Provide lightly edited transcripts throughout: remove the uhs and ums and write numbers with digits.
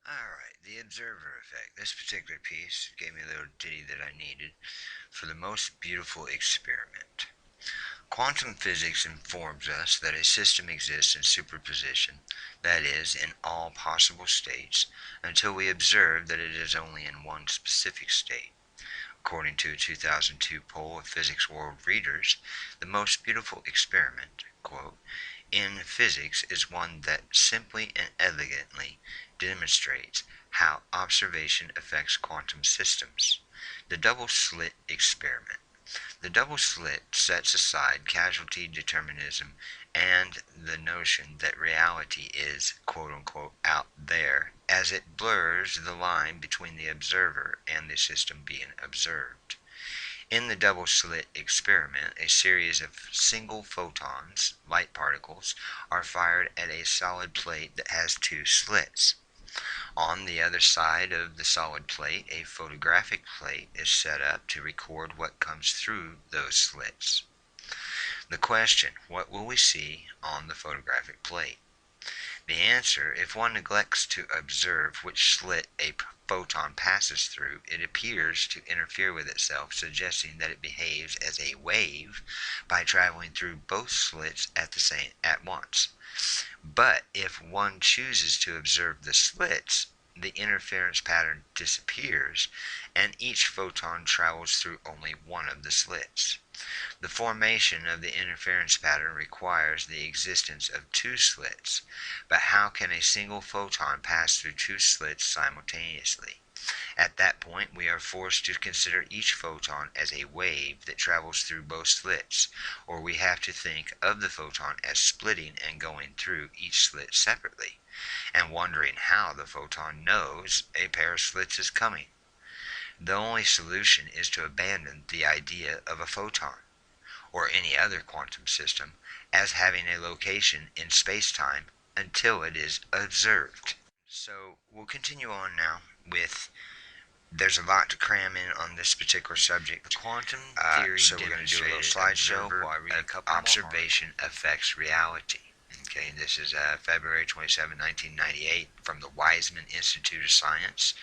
Alright, the observer effect. This particular piece gave me a little ditty that I needed for the most beautiful experiment. Quantum physics informs us that a system exists in superposition, that is, in all possible states, until we observe that it is only in one specific state. According to a 2002 poll of Physics World readers, the most beautiful experiment, quote, in physics is one that simply and elegantly demonstrates how observation affects quantum systems. The double slit experiment. The double slit sets aside causality determinism and the notion that reality is quote unquote out there, as it blurs the line between the observer and the system being observed. In the double slit experiment, a series of single photons, light particles, are fired at a solid plate that has two slits. On the other side of the solid plate, a photographic plate is set up to record what comes through those slits. The question, what will we see on the photographic plate? The answer, if one neglects to observe which slit a photon passes through, it appears to interfere with itself, suggesting that it behaves as a wave by traveling through both slits at once. But if one chooses to observe the slits, the interference pattern disappears, and each photon travels through only one of the slits. The formation of the interference pattern requires the existence of two slits, but how can a single photon pass through two slits simultaneously? At that point, we are forced to consider each photon as a wave that travels through both slits, or we have to think of the photon as splitting and going through each slit separately, and wondering how the photon knows a pair of slits is coming. The only solution is to abandon the idea of a photon, or any other quantum system, as having a location in space-time until it is observed. So we'll continue on now with, there's a lot to cram in on this particular subject. The quantum theory so we're going to do a little slideshow while I read a couple observation affects reality. Okay, this is February 27, 1998 from the Weizmann Institute of Science.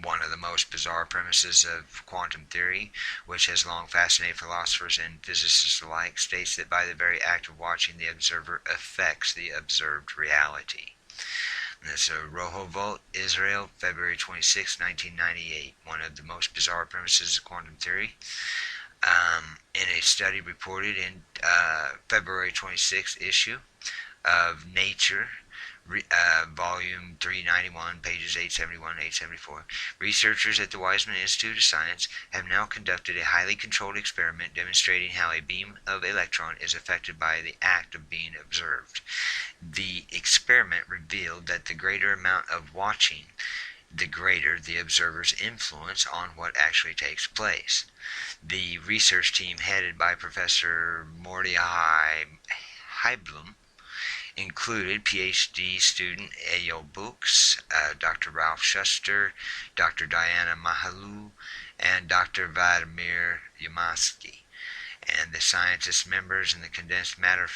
One of the most bizarre premises of quantum theory, which has long fascinated philosophers and physicists alike, states that by the very act of watching, the observer affects the observed reality. And this is Rehovot, Israel, February 26, 1998. One of the most bizarre premises of quantum theory. In a study reported in February 26th issue of Nature, volume 391, pages 871 874, researchers at the Weizmann Institute of Science have now conducted a highly controlled experiment demonstrating how a beam of electron is affected by the act of being observed. The experiment revealed that the greater amount of watching, the greater the observer's influence on what actually takes place. The research team, headed by Professor Mordechai Heiblum, included PhD student Eyal Books, Dr. Ralph Schuster, Dr. Diana Mahalou, and Dr. Vladimir Yamasky. And the scientists members of the condensed matter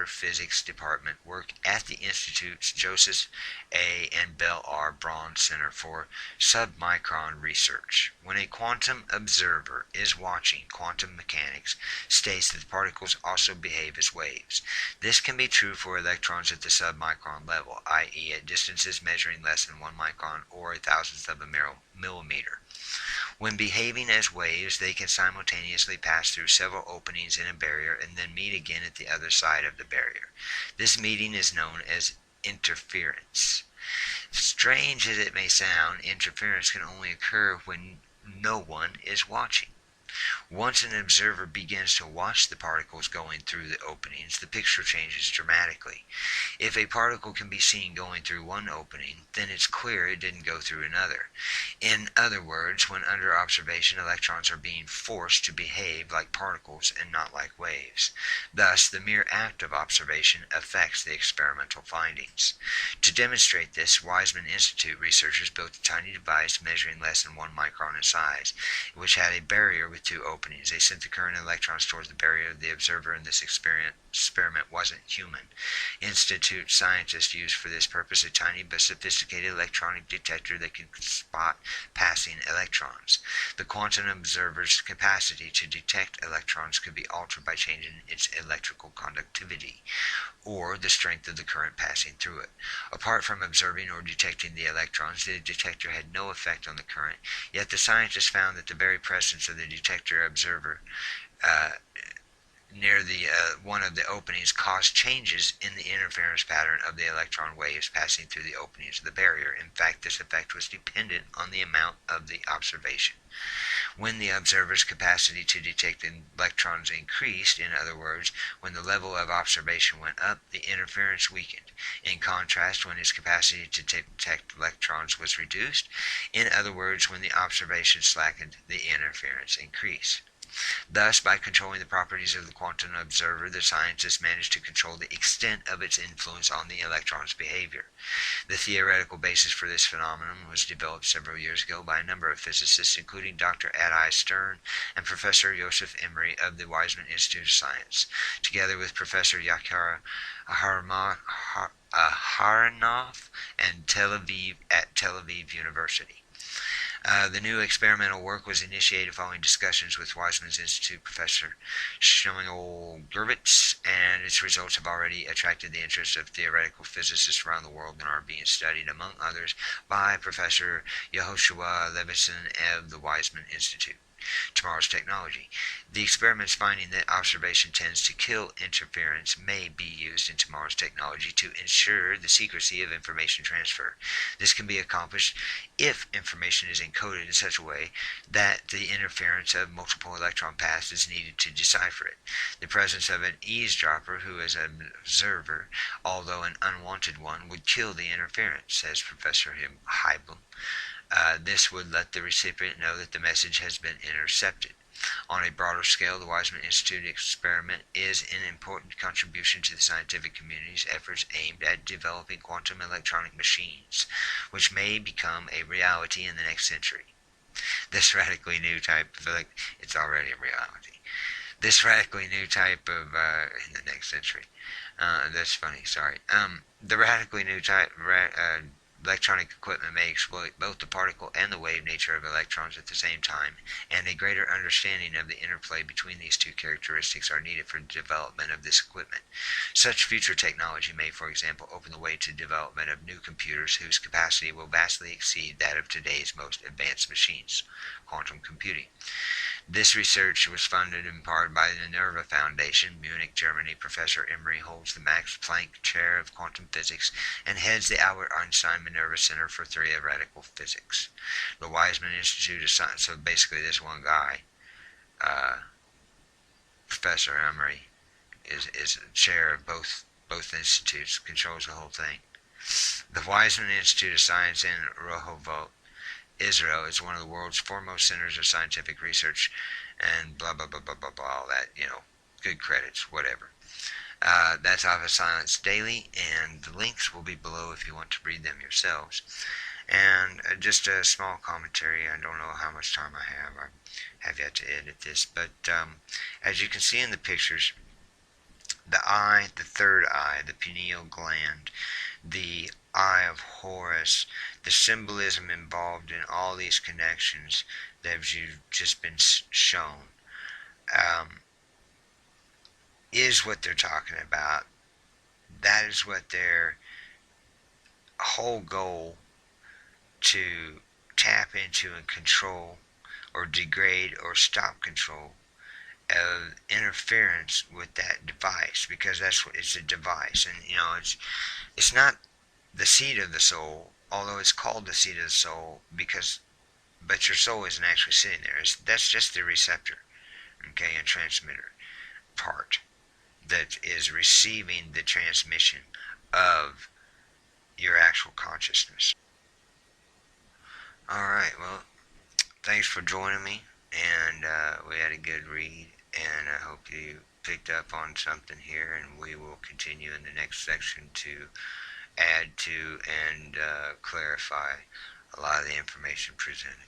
physics department work at the Institute's Joseph A. and Bell R. Braun Center for Submicron Research. When a quantum observer is watching, quantum mechanics states that the particles also behave as waves. This can be true for electrons at the submicron level, i.e. at distances measuring less than 1 micron or a thousandth of a millimeter. When behaving as waves, they can simultaneously pass through several openings in a barrier and then meet again at the other side of the barrier. This meeting is known as interference. Strange as it may sound, interference can only occur when no one is watching. Once an observer begins to watch the particles going through the openings, the picture changes dramatically. If a particle can be seen going through one opening, then it's clear it didn't go through another. In other words, when under observation, electrons are being forced to behave like particles and not like waves. Thus, the mere act of observation affects the experimental findings. To demonstrate this, Weizmann Institute researchers built a tiny device measuring less than 1 micron in size, which had a barrier with with two openings. They sent the current electrons towards the barrier of the observer, and this experiment wasn't human. Institute scientists used for this purpose a tiny but sophisticated electronic detector that could spot passing electrons. The quantum observer's capacity to detect electrons could be altered by changing its electrical conductivity, or the strength of the current passing through it. Apart from observing or detecting the electrons, the detector had no effect on the current, yet the scientists found that the very presence of the detector observer near the one of the openings caused changes in the interference pattern of the electron waves passing through the openings of the barrier. In fact, this effect was dependent on the amount of the observation. When the observer's capacity to detect electrons increased, in other words, when the level of observation went up, the interference weakened. In contrast, when his capacity to detect electrons was reduced, in other words, when the observation slackened, the interference increased. Thus, by controlling the properties of the quantum observer, the scientists managed to control the extent of its influence on the electron's behavior. The theoretical basis for this phenomenon was developed several years ago by a number of physicists, including Dr. Adi Stern and Professor Yosef Emery of the Weizmann Institute of Science, together with Professor Yakir Aharonov at Tel Aviv University. The new experimental work was initiated following discussions with Weizmann's Institute Professor Shmuel Gurvitz, and its results have already attracted the interest of theoretical physicists around the world and are being studied, among others, by Professor Yehoshua Levinson of the Weizmann Institute. Tomorrow's technology. The experiment's finding that observation tends to kill interference may be used in tomorrow's technology to ensure the secrecy of information transfer. This can be accomplished if information is encoded in such a way that the interference of multiple electron paths is needed to decipher it. The presence of an eavesdropper who is an observer, although an unwanted one, would kill the interference, says Professor Heibel. This would let the recipient know that the message has been intercepted. On a broader scale, the Weizmann Institute experiment is an important contribution to the scientific community's efforts aimed at developing quantum electronic machines, which may become a reality in the next century. This radically new type of, it's already a reality. This radically new type of, in the next century. That's funny, sorry. The radically new type, electronic equipment may exploit both the particle and the wave nature of electrons at the same time, and a greater understanding of the interplay between these two characteristics are needed for the development of this equipment. Such future technology may, for example, open the way to development of new computers whose capacity will vastly exceed that of today's most advanced machines, quantum computing. This research was funded in part by the Minerva Foundation, Munich, Germany. Professor Emery holds the Max Planck Chair of Quantum Physics and heads the Albert Einstein Minerva Center for Theoretical Physics. The Weizmann Institute of Science, so basically this one guy, Professor Emery, is chair of both institutes, controls the whole thing. The Weizmann Institute of Science in Rehovot, Israel, is one of the world's foremost centers of scientific research, and blah, blah, blah, blah, blah, blah, all that, good credits, whatever. That's off of Science Daily, and the links will be below if you want to read them yourselves. And just a small commentary. I don't know how much time I have. I have yet to edit this, but as you can see in the pictures, the eye, the third eye, the pineal gland, the Eye of Horus, the symbolism involved in all these connections that have just been shown, is what they're talking about. That is what their whole goal to tap into and control or degrade or stop control of interference with that device, because that's what it's a device, and it's not the seat of the soul, although it's called the seat of the soul, but your soul isn't actually sitting there. That's just the receptor, okay, and transmitter part that is receiving the transmission of your actual consciousness. Alright, well, thanks for joining me, and we had a good read, and I hope you picked up on something here, and we will continue in the next section to add to and clarify a lot of the information presented.